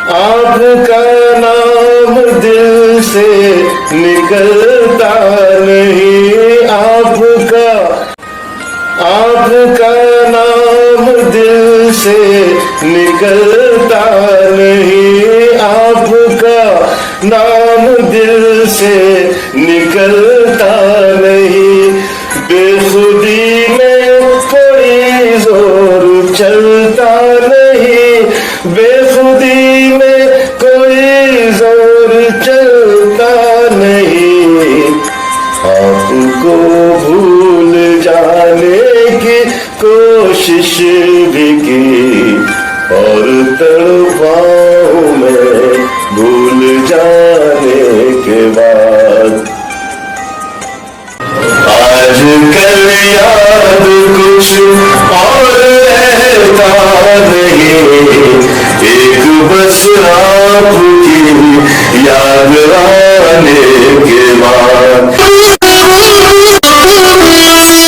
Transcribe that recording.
आपका नाम दिल से निकलता नहीं, आपका नाम दिल से निकलता नहीं, आपका नाम दिल से निकलता नहीं। बेखुदी में कोई जोर चलता नहीं, बेखुदी में कोई जोर चलता नहीं। आपको भूल जाने की कोशिश भी की और तड़पाऊं मैं भूल जाने के बाद। आज कल याद कुछ और रहता नहीं, एक बस आपकी याद आने